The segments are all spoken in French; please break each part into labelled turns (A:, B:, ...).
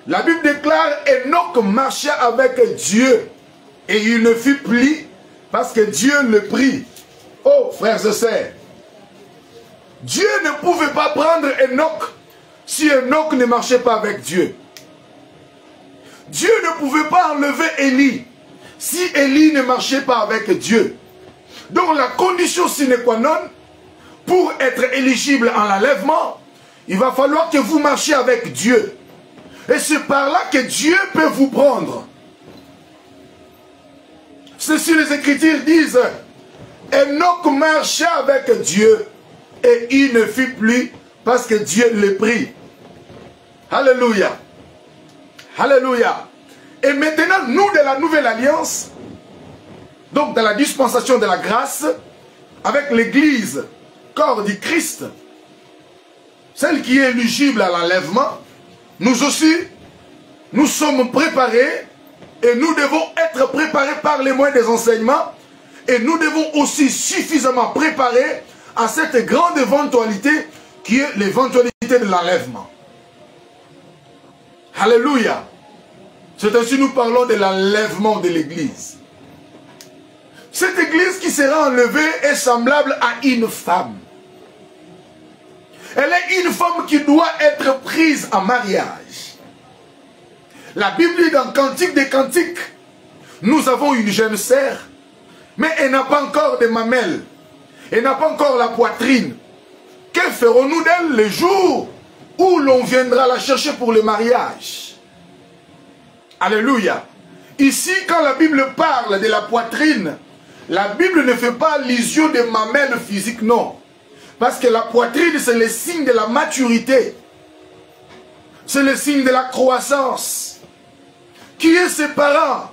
A: La Bible déclare Enoch marcha avec Dieu et il ne fut plus parce que Dieu le prit. Oh, frères et sœurs, Dieu ne pouvait pas prendre Enoch si Enoch ne marchait pas avec Dieu. Dieu ne pouvait pas enlever Élie si Élie ne marchait pas avec Dieu. Donc la condition sine qua non pour être éligible en l'enlèvement, il va falloir que vous marchiez avec Dieu. Et c'est par là que Dieu peut vous prendre. Ceci les Écritures disent, Enoch marcha avec Dieu et il ne fut plus parce que Dieu le prit. Alléluia. Alléluia. Et maintenant, nous de la nouvelle alliance, donc dans la dispensation de la grâce, avec l'église, corps du Christ, celle qui est éligible à l'enlèvement, nous aussi, nous sommes préparés et nous devons être préparés par les moyens des enseignements et nous devons aussi suffisamment préparer à cette grande éventualité qui est l'éventualité de l'enlèvement. Alléluia. C'est ainsi que nous parlons de l'enlèvement de l'église. Cette église qui sera enlevée est semblable à une femme. Elle est une femme qui doit être prise en mariage. La Bible dit dans Cantique des Cantiques, nous avons une jeune sœur, mais elle n'a pas encore de mamelles. Elle n'a pas encore la poitrine. Que ferons-nous d'elle le jour où l'on viendra la chercher pour le mariage? Alléluia. Ici, quand la Bible parle de la poitrine, la Bible ne fait pas allusion de mamelles physiques, non. Parce que la poitrine, c'est le signe de la maturité. C'est le signe de la croissance. Qui est ses parents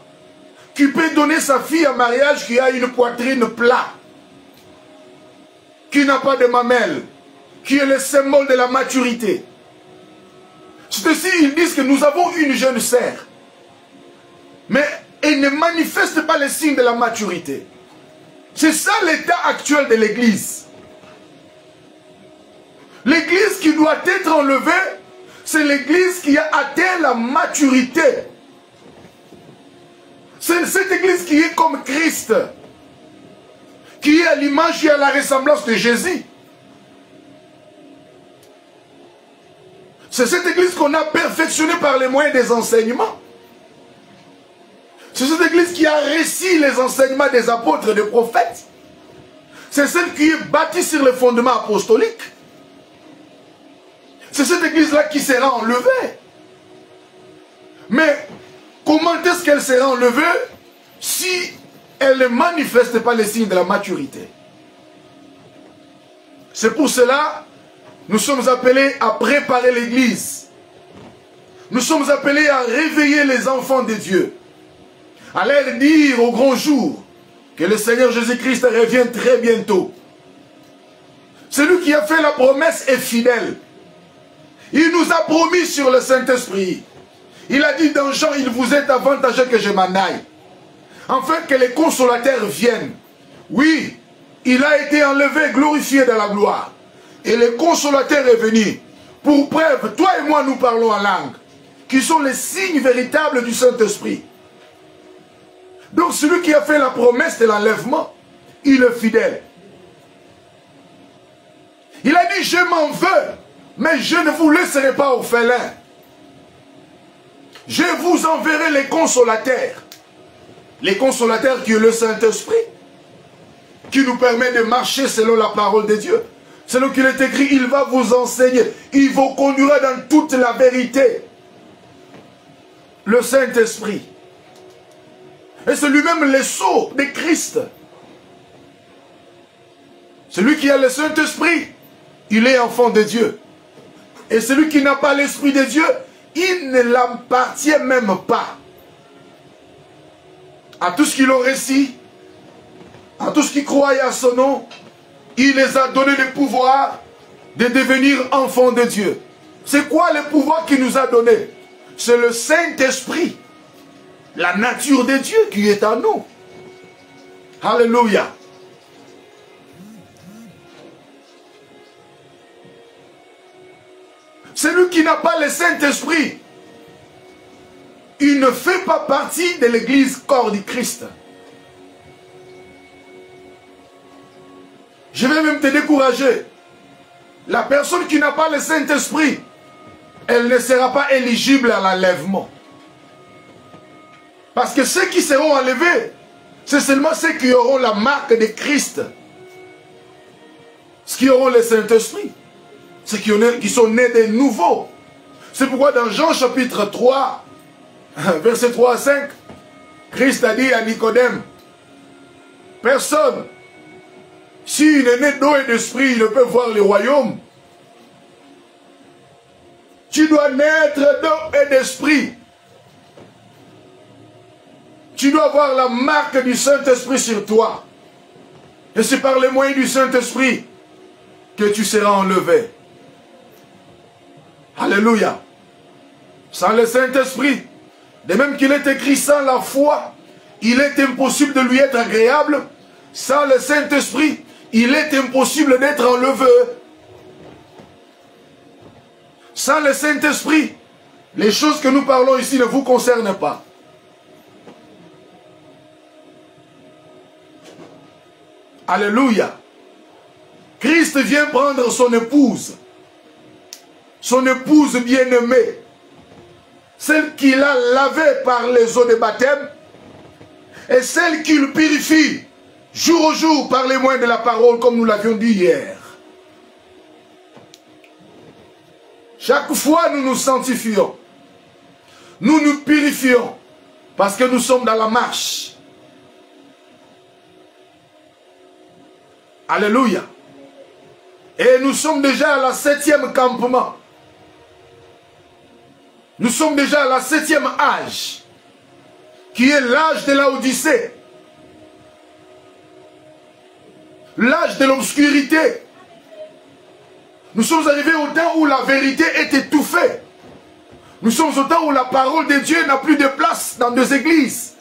A: qui peut donner sa fille en mariage qui a une poitrine plate, qui n'a pas de mamelles, qui est le symbole de la maturité? C'est ainsi, ils disent que nous avons une jeune sœur, mais elle ne manifeste pas les signes de la maturité. C'est ça l'état actuel de l'église. L'église qui doit être enlevée, c'est l'église qui a atteint la maturité. C'est cette église qui est comme Christ, qui est à l'image et à la ressemblance de Jésus. C'est cette église qu'on a perfectionnée par les moyens des enseignements. C'est cette église qui a réussi les enseignements des apôtres et des prophètes. C'est celle qui est bâtie sur le fondement apostolique. C'est cette église-là qui sera enlevée. Mais comment est-ce qu'elle sera enlevée si elle ne manifeste pas les signes de la maturité? C'est pour cela que nous sommes appelés à préparer l'église. Nous sommes appelés à réveiller les enfants de Dieu. À leur dire au grand jour que le Seigneur Jésus-Christ revient très bientôt. Celui qui a fait la promesse est fidèle. Il nous a promis sur le Saint-Esprit. Il a dit dans Jean, il vous est avantageux que je m'en aille, afin que les consolateurs viennent. Oui, il a été enlevé, glorifié dans la gloire. Et le consolateur est venu. Pour preuve, toi et moi nous parlons en langue, qui sont les signes véritables du Saint-Esprit. Donc celui qui a fait la promesse de l'enlèvement, il est fidèle. Il a dit, je m'en veux, mais je ne vous laisserai pas orphelins. Je vous enverrai les consolateurs. Les consolateurs qui est le Saint-Esprit, qui nous permet de marcher selon la parole de Dieu. Selon qu'il est écrit, il va vous enseigner. Il vous conduira dans toute la vérité. Le Saint-Esprit. Et c'est lui-même le sceau de Christ. Celui qui a le Saint-Esprit, il est enfant de Dieu. Et celui qui n'a pas l'Esprit de Dieu, il ne l'appartient même pas. À tous qui l'ont reçu, à tous qui croyaient à son nom, il les a donné le pouvoir de devenir enfants de Dieu. C'est quoi le pouvoir qu'il nous a donné? C'est le Saint-Esprit. La nature de Dieu qui est en nous. Alléluia. Celui qui n'a pas le Saint-Esprit, il ne fait pas partie de l'église corps du Christ. Je vais même te décourager. La personne qui n'a pas le Saint-Esprit, elle ne sera pas éligible à l'enlèvement. Parce que ceux qui seront enlevés, c'est seulement ceux qui auront la marque de Christ. Ceux qui auront le Saint-Esprit. Ceux qui sont nés de nouveau. C'est pourquoi dans Jean chapitre 3, verset 3 à 5, Christ a dit à Nicodème, personne, s'il est né d'eau et d'esprit, il ne peut voir le royaume. Tu dois naître d'eau et d'esprit. Tu dois avoir la marque du Saint-Esprit sur toi. Et c'est par les moyens du Saint-Esprit que tu seras enlevé. Alléluia. Sans le Saint-Esprit, de même qu'il est écrit sans la foi, il est impossible de lui être agréable. Sans le Saint-Esprit, il est impossible d'être enlevé. Sans le Saint-Esprit, les choses que nous parlons ici ne vous concernent pas. Alléluia. Christ vient prendre son épouse bien-aimée, celle qu'il a lavée par les eaux de baptême, et celle qu'il purifie jour au jour par les moyens de la parole, comme nous l'avions dit hier. Chaque fois, nous nous sanctifions. Nous nous purifions, parce que nous sommes dans la marche. Alléluia. Et nous sommes déjà à la 7e campement. Nous sommes déjà à la 7e âge, qui est l'âge de la Odyssée. L'âge de l'obscurité. Nous sommes arrivés au temps où la vérité est étouffée. Nous sommes au temps où la parole de Dieu n'a plus de place dans des églises.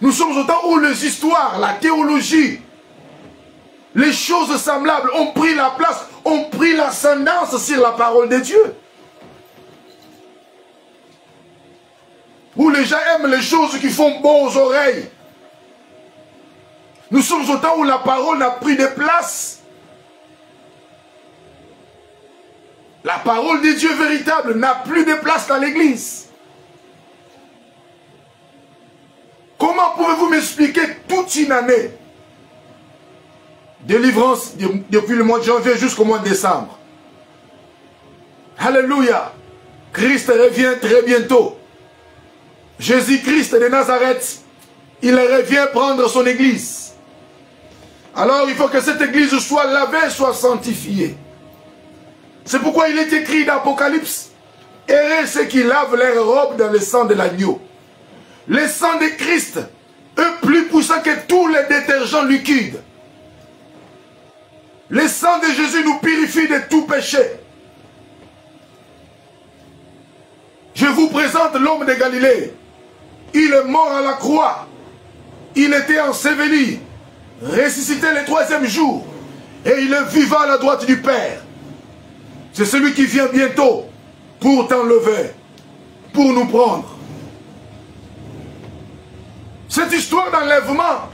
A: Nous sommes au temps où les histoires, la théologie, les choses semblables ont pris la place, ont pris l'ascendance sur la parole de Dieu. Où les gens aiment les choses qui font bon aux oreilles. Nous sommes au temps où la parole n'a pris de place. La parole de Dieu véritable n'a plus de place dans l'église. Comment pouvez-vous m'expliquer toute une année? Délivrance depuis le mois de janvier jusqu'au mois de décembre. Alléluia. Christ revient très bientôt. Jésus-Christ de Nazareth, il revient prendre son église. Alors il faut que cette église soit lavée, soit sanctifiée. C'est pourquoi il est écrit dans l'Apocalypse, heureux ceux qui lavent leurs robes dans le sang de l'agneau. Le sang de Christ est plus puissant que tous les détergents liquides. Le sang de Jésus nous purifie de tout péché. Je vous présente l'homme de Galilée. Il est mort à la croix. Il était enseveli, ressuscité le 3e jour. Et il est vivant à la droite du Père. C'est celui qui vient bientôt pour t'enlever, pour nous prendre. Cette histoire d'enlèvement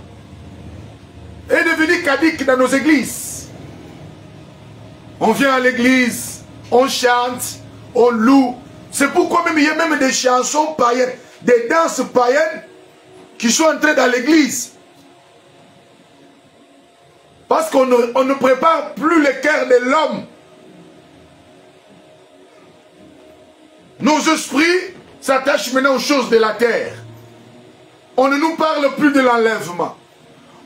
A: est devenue caduque dans nos églises. On vient à l'église, on chante, on loue. C'est pourquoi même il y a même des chansons païennes, des danses païennes qui sont entrées dans l'église. Parce qu'on ne prépare plus le cœur de l'homme. Nos esprits s'attachent maintenant aux choses de la terre. On ne nous parle plus de l'enlèvement.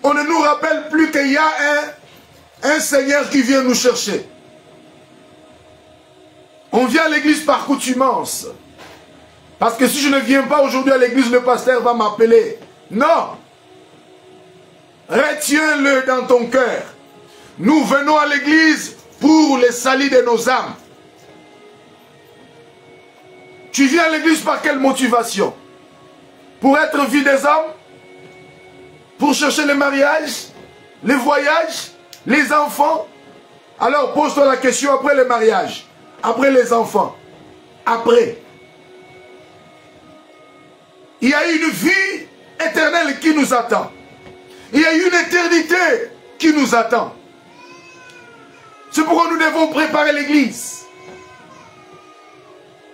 A: On ne nous rappelle plus qu'il y a un Seigneur qui vient nous chercher. On vient à l'église par coutumance. Parce que si je ne viens pas aujourd'hui à l'église, le pasteur va m'appeler. Non. Retiens-le dans ton cœur. Nous venons à l'église pour le salut de nos âmes. Tu viens à l'église par quelle motivation? Pour être vie des hommes? Pour chercher le mariage? Les voyages? Les enfants? Alors pose-toi la question après le mariage, après les enfants, après. Il y a une vie éternelle qui nous attend. Il y a une éternité qui nous attend. C'est pourquoi nous devons préparer l'église.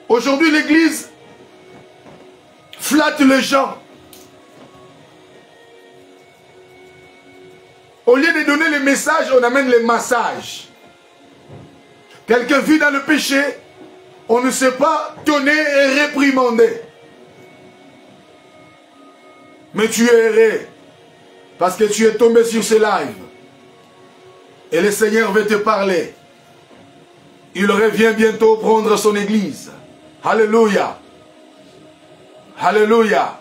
A: Aujourd'hui, l'église flatte les gens. Au lieu de donner les messages, on amène les massages. Quelqu'un vit dans le péché, on ne sait pas donner et réprimander. Mais tu es erré, parce que tu es tombé sur ce live. Et le Seigneur veut te parler. Il revient bientôt prendre son église. Alléluia. Alléluia.